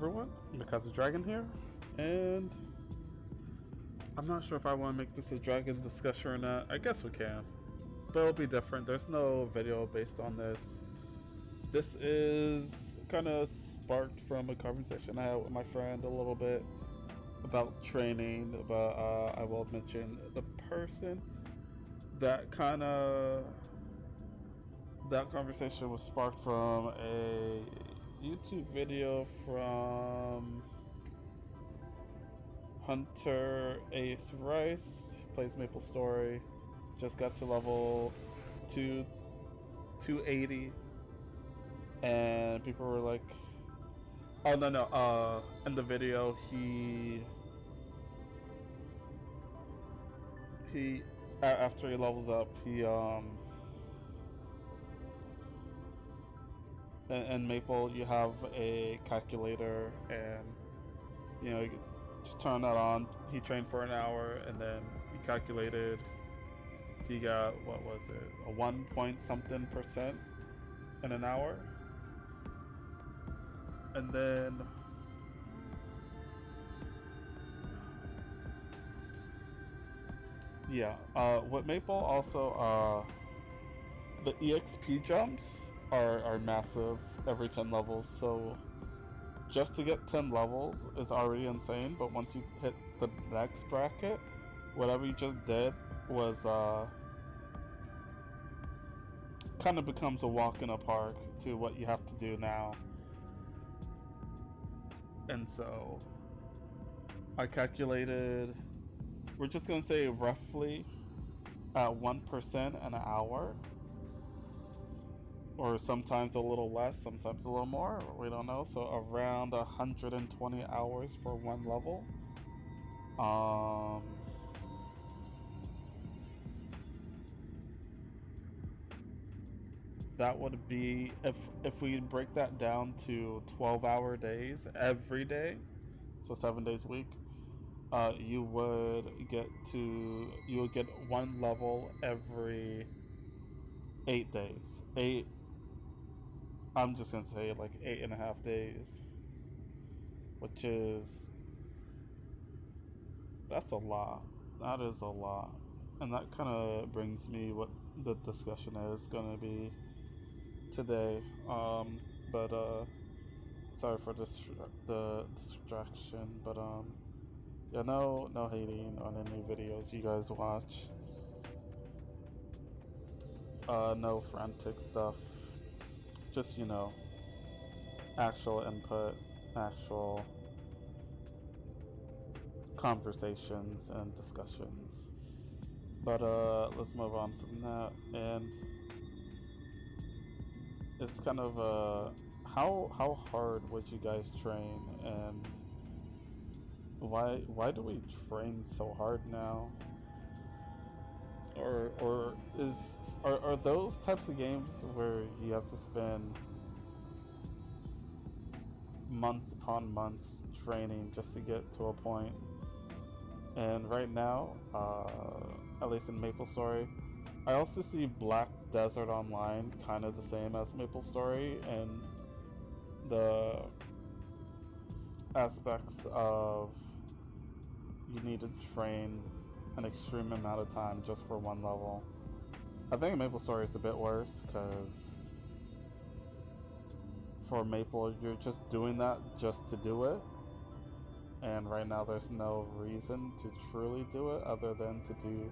everyone, Mckaiser Dragon here, and I'm not sure if I want to make this a dragon discussion or not. I guess we can, but it'll be different. There's no video based on this. This is kind of sparked from a conversation I had with my friend a little bit about training, but I will mention the person that that conversation was sparked from a YouTube video from Hunter Ace Rice, plays Maple Story, just got to level 280, and people were like, oh no, in the video he after he levels up, he in Maple you have a calculator, and you know, you just turn that on. He trained for an hour, and then he calculated he got, what was it, a 1 point something percent in an hour. And then yeah, with Maple also, the EXP jumps are massive every 10 levels, so just to get 10 levels is already insane, but once you hit the next bracket, whatever you just did was kind of becomes a walk in the park to what you have to do now. And so I calculated, we're just gonna say roughly at 1% an hour, or sometimes a little less, sometimes a little more, we don't know. So around 120 hours for one level. That would be, if we break that down to 12-hour days every day, so 7 days a week, you would get one level every 8 days. I'm just gonna say like 8.5 days, which is, that's a lot. That is a lot, and that kind of brings me what the discussion is gonna be today. But sorry for the distraction, but yeah, no hating on any videos you guys watch. No frantic stuff. Just, actual input, actual conversations and discussions. But let's move on from that. And it's kind of how hard would you guys train, and why do we train so hard now? Or are those types of games where you have to spend months upon months training just to get to a point? And right now, at least in MapleStory, I also see Black Desert Online kind of the same as MapleStory, and the aspects of you need to train an extreme amount of time just for one level. I think MapleStory is a bit worse, because for Maple, you're just doing that just to do it, and right now there's no reason to truly do it other than to do,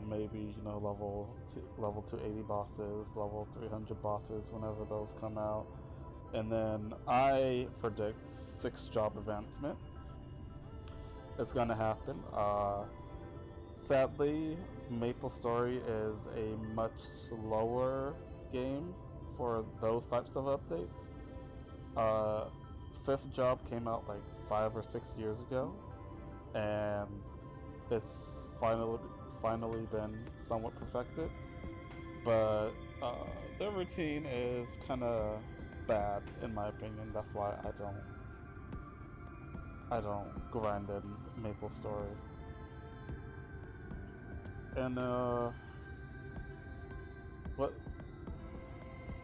maybe, level 280 bosses, level 300 bosses whenever those come out. And then I predict 6 job advancement. It's gonna happen. Sadly, MapleStory is a much slower game for those types of updates. 5th job came out like 5 or 6 years ago, and it's finally been somewhat perfected. But their routine is kind of bad in my opinion. That's why I don't grind in MapleStory. And what?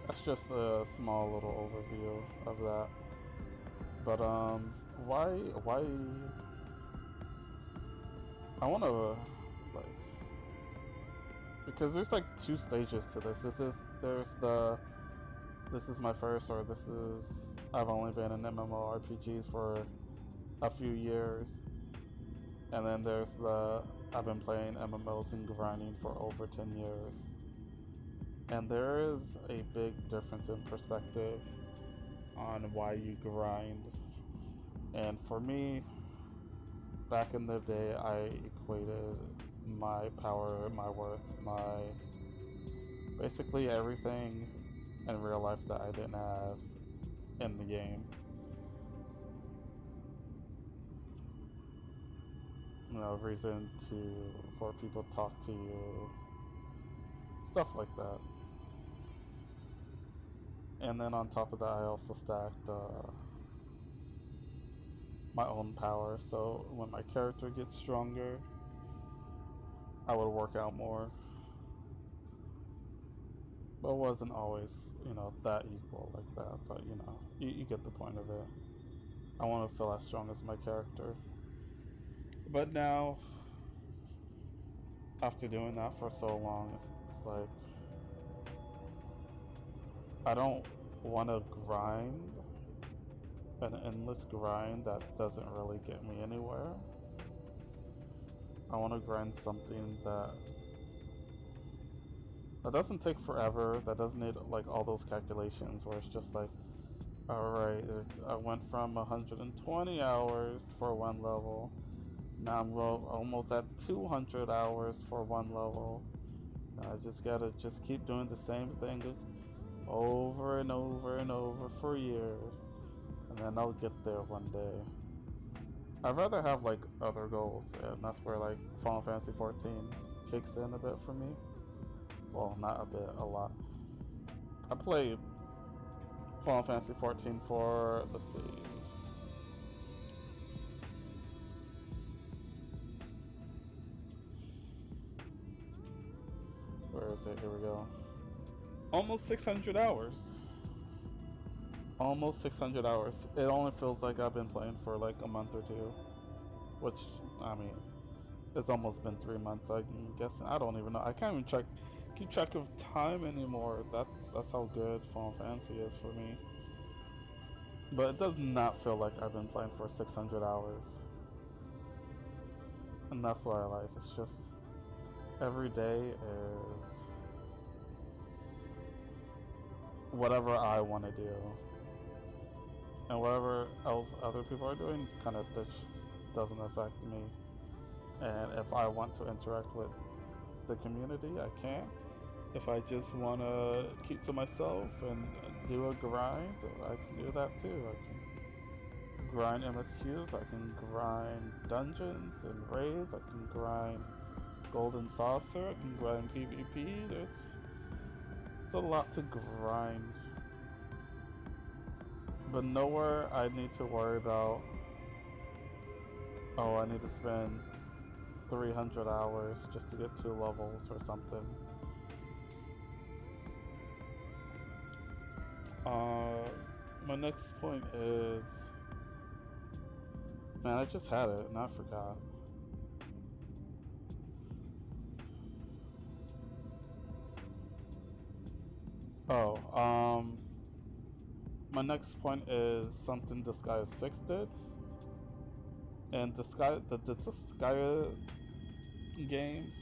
That's just a small little overview of that. But why? I want to like because there's like two stages to this. There's the this is my first, or this is I've only been in MMORPGs for a few years, and then there's the I've been playing MMOs and grinding for over 10 years. And there is a big difference in perspective on why you grind. And for me, back in the day, I equated my power, my worth, my basically everything in real life that I didn't have in the game. You know, reason for people to talk to you, stuff like that. And then on top of that, I also stacked my own power. So when my character gets stronger, I would work out more. But it wasn't always, you know, that equal like that. But you know, you get the point of it. I want to feel as strong as my character. But now, after doing that for so long, it's like I don't want to grind an endless grind that doesn't really get me anywhere. I want to grind something that doesn't take forever, that doesn't need like all those calculations where it's just like, alright, I went from 120 hours for one level, now I'm almost at 200 hours for one level. I just gotta just keep doing the same thing over and over and over for years, and then I'll get there one day. I'd rather have like other goals, and that's where like Final Fantasy 14 kicks in a bit for me. Well, not a bit, a lot. I played Final Fantasy 14 for, let's see, where is it? Here we go. Almost 600 hours. Almost 600 hours. It only feels like I've been playing for like a month or two, which, I mean, it's almost been 3 months. I'm guessing. I don't even know. I can't even keep track of time anymore. That's how good Final Fantasy is for me. But it does not feel like I've been playing for 600 hours, and that's what I like. It's just every day is whatever I want to do, and whatever else other people are doing kind of doesn't affect me. And if I want to interact with the community, I can. If I just want to keep to myself and do a grind, I can do that too. I can grind MSQs, I can grind dungeons and raids, I can grind golden saucer, I can grind PvP. It's a lot to grind. But nowhere I need to worry about, oh, I need to spend 300 hours just to get 2 levels or something. My next point is, man, I just had it and I forgot. Oh, my next point is something Disgaea 6 did. And the Disgaea games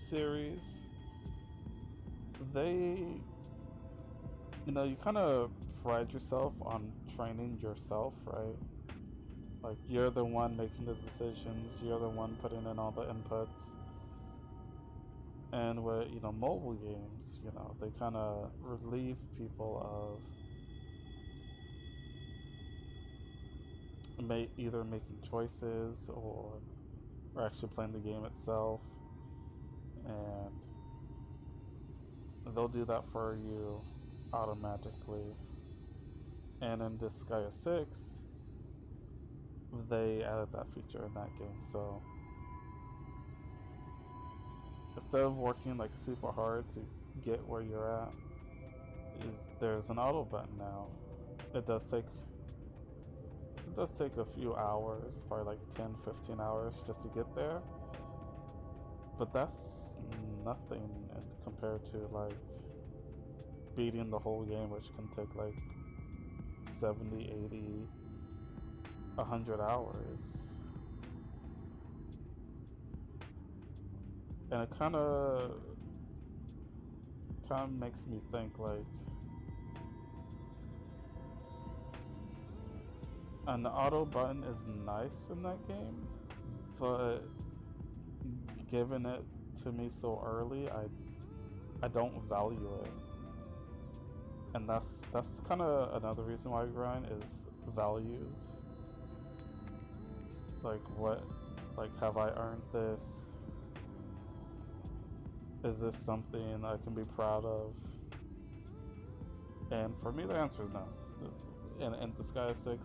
series, they, you know, you kind of pride yourself on training yourself, right? Like, you're the one making the decisions, you're the one putting in all the inputs. And with, you know, mobile games, you know, they kind of relieve people of either making choices or actually playing the game itself. And they'll do that for you automatically. And in Disgaea 6, they added that feature in that game. So instead of working like super hard to get where you're at, there's an auto button now. It does take It does take a few hours, probably like 10, 15 hours just to get there. But that's nothing compared to like beating the whole game, which can take like 70, 80, 100 hours. And it kind of makes me think like an auto button is nice in that game, but giving it to me so early, I don't value it. And that's kind of another reason why I grind is values. Like what, like have I earned this? Is this something I can be proud of? And for me, the answer is no. In Disgaea 6,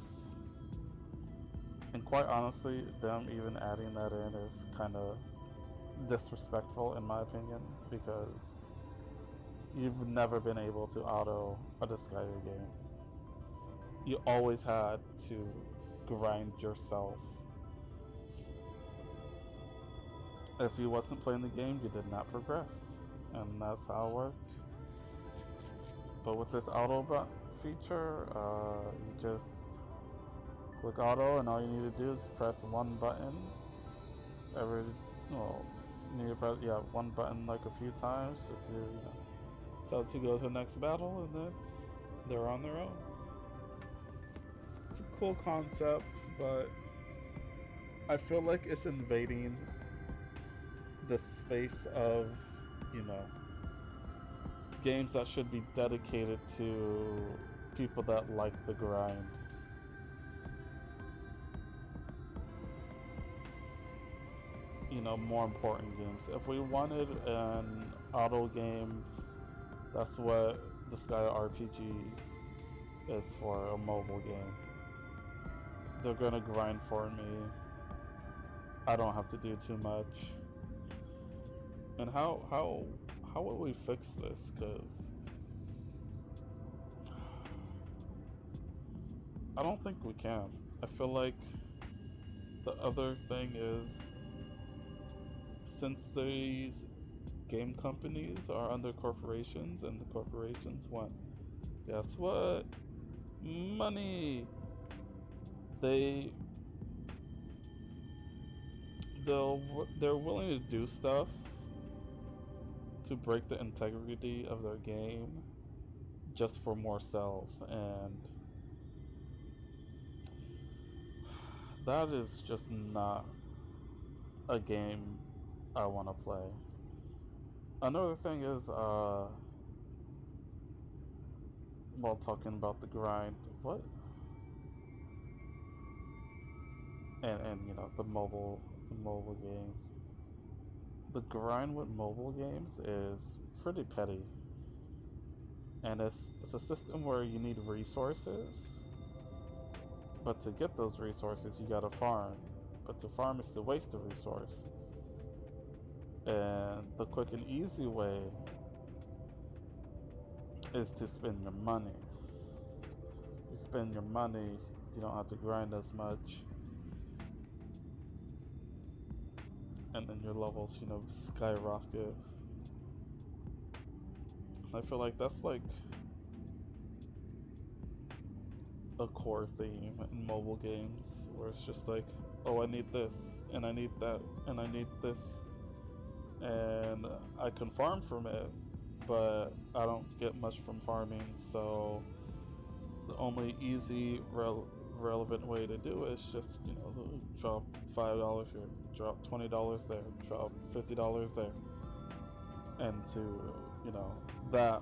and quite honestly, them even adding that in is kind of disrespectful in my opinion, because you've never been able to auto a Disgaea game. You always had to grind yourself. If you wasn't playing the game, you did not progress, and that's how it worked. But with this auto button feature, you just click auto, and all you need to do is press one button every, well, you need to press, yeah, one button like a few times just to, you know, tell it to go to the next battle, and then they're on their own. It's a cool concept, but I feel like it's invading the space of, you know, games that should be dedicated to people that like the grind. You know, more important games. If we wanted an auto game, that's what Disgaea RPG is for, a mobile game. They're gonna grind for me. I don't have to do too much. And how will we fix this? Because I don't think we can. I feel like the other thing is, since these game companies are under corporations, and the corporations want, guess what? Money. They're willing to do stuff to break the integrity of their game just for more sales, and that is just not a game I want to play. Another thing is, while talking about the grind, what? And you know, the mobile games. The grind with mobile games is pretty petty, and it's a system where you need resources, but to get those resources you gotta farm, but to farm is to waste a resource. And the quick and easy way is to spend your money. You spend your money, you don't have to grind as much, and then your levels, you know, skyrocket. I feel like that's like a core theme in mobile games, where it's just like, oh, I need this, and I need that, and I need this, and I can farm from it, but I don't get much from farming, so the only easy, relevant way to do it is just, you know, drop $5 here, drop $20 there, drop $50 there, and to, you know, that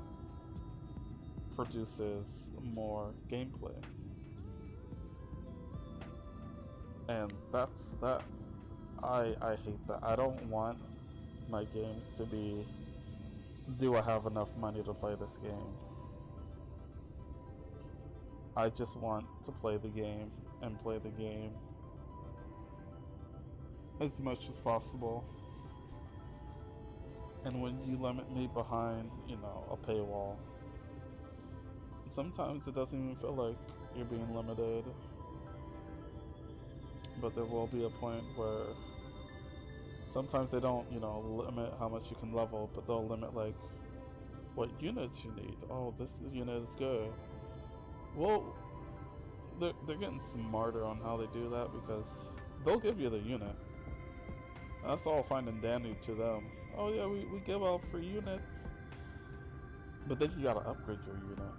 produces more gameplay. And that's that. I hate that. I don't want my games to be, do I have enough money to play this game? I just want to play the game and play the game as much as possible. And when you limit me behind, you know, a paywall, sometimes it doesn't even feel like you're being limited. but there will be a point where sometimes they don't, you know, limit how much you can level, but they'll limit like what units you need. Oh, this unit is good. Well, they're getting smarter on how they do that because they'll give you the unit. That's all fine and dandy to them. Oh yeah, we give out free units. But then you gotta upgrade your unit.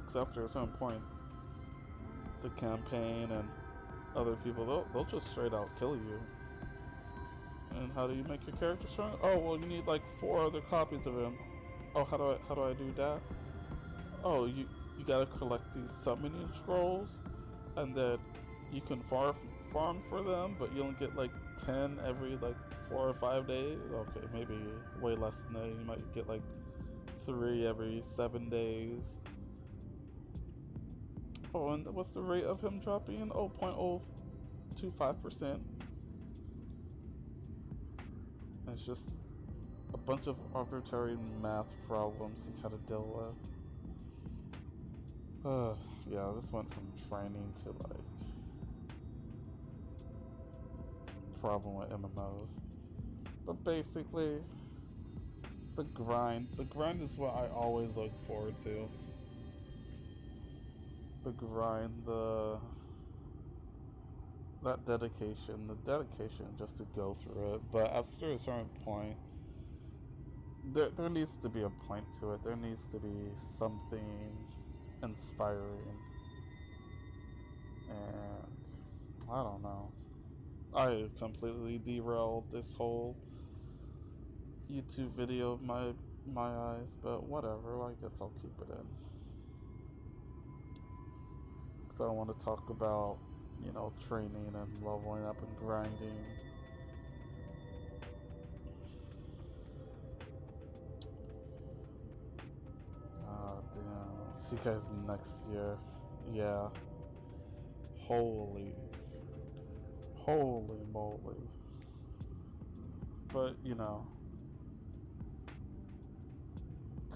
Because after a certain point, the campaign and other people, they'll just straight out kill you. And how do you make your character strong? Oh, well, you need like 4 other copies of him. Oh, how do I do that? Oh, you gotta collect these summoning scrolls, and then you can farm for them, but you only get like 10 every like 4 or 5 days. Okay, maybe way less than that. You might get like 3 every 7 days. Oh, and what's the rate of him dropping? Oh, 0.025%. It's just a bunch of arbitrary math problems you gotta deal with. Yeah, this went from training to like problem with MMOs. But basically, the grind is what I always look forward to. The grind, that dedication, just to go through it. But after a certain point, there needs to be a point to it. There needs to be something inspiring. And I don't know. I completely derailed this whole YouTube video of my eyes, but whatever. I guess I'll keep it in. Because I want to talk about, you know, training and leveling up and grinding. Damn. See you guys next year. Yeah. Holy moly. But, you know,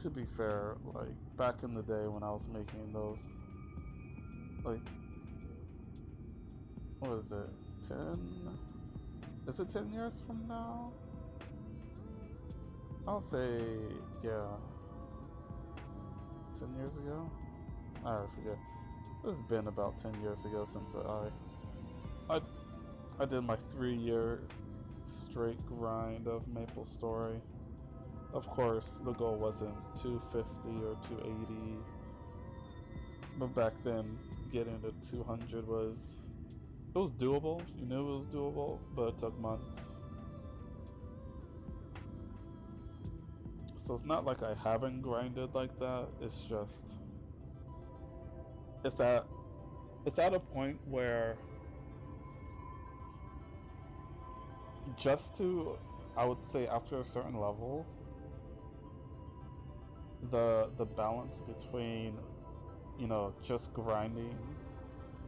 to be fair, like, back in the day when I was making those, like, what is it, 10? Is it 10 years from now? I'll say, yeah, 10 years ago? I forget. It's been about 10 years ago since I did my 3-year straight grind of MapleStory. Of course, the goal wasn't 250 or 280, but back then, getting to 200 was doable. You knew it was doable, but it took months. So it's not like I haven't grinded like that. It's just it's at a point where just to, I would say, after a certain level, the balance between, you know, just grinding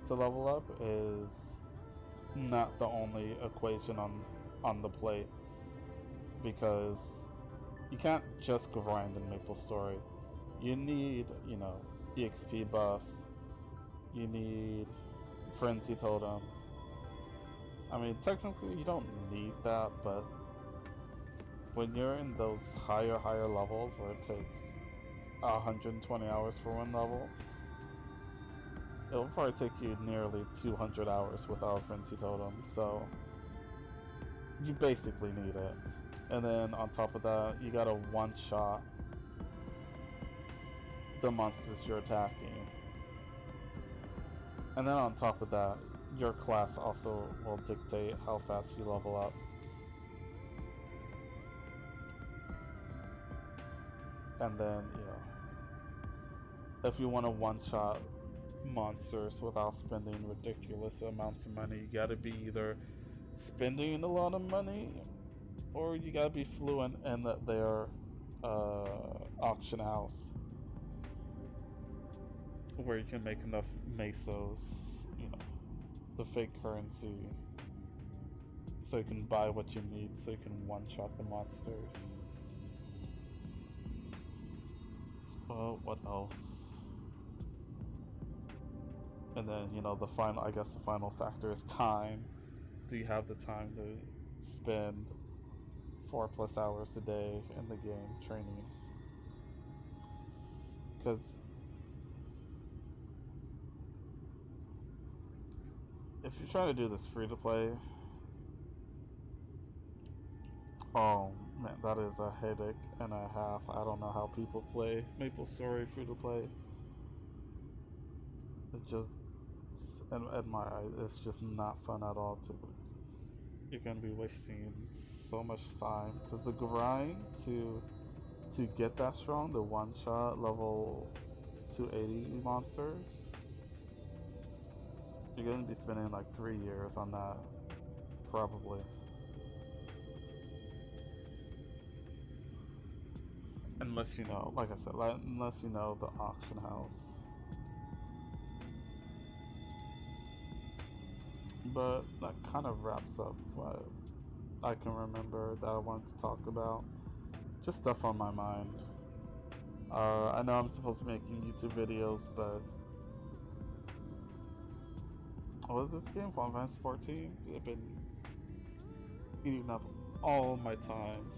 to level up is not the only equation on the plate, because you can't just grind in MapleStory. You need, you know, EXP buffs. You need Frenzy Totem. I mean, technically you don't need that, but when you're in those higher levels where it takes 120 hours for one level, it'll probably take you nearly 200 hours without Frenzy Totem, so you basically need it. And then on top of that, you gotta one-shot the monsters you're attacking. And then on top of that, your class also will dictate how fast you level up. And then, you know, if you want to one-shot monsters without spending ridiculous amounts of money, you gotta be either spending a lot of money, or you gotta be fluent in their auction house, where you can make enough mesos, you know, the fake currency, so you can buy what you need, so you can one-shot the monsters. What else? And then, you know, the final, I guess the final factor is time. Do you have the time to spend 4+ hours a day in the game training? Because if you're trying to do this free to play, oh man, that is a headache and a half. I don't know how people play Maple Story free to play. It just, in my eyes, it's just not fun at all. You're gonna be wasting so much time because the grind to get that strong, the one shot level 280 monsters, you're gonna be spending like 3 years on that, probably. Unless you know, like I said, unless you know the auction house. But that kind of wraps up what I can remember that I wanted to talk about. Just stuff on my mind. I know I'm supposed to be making YouTube videos, but what is this game? Final Fantasy 14? I've been eating up all my time,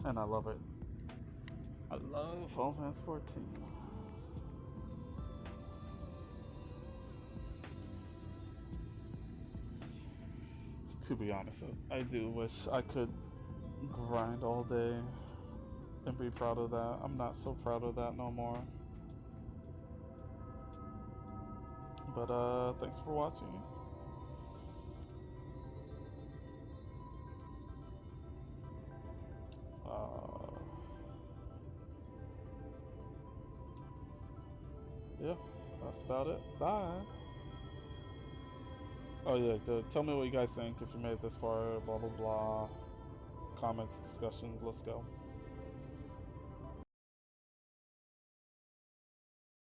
and I love it. I love Final Fantasy 14. To be honest, I do wish I could grind all day and be proud of that. I'm not so proud of that no more. But thanks for watching. Yeah, that's about it. Bye. Oh yeah, tell me what you guys think if you made it this far. Blah blah blah. Comments, discussions. Let's go.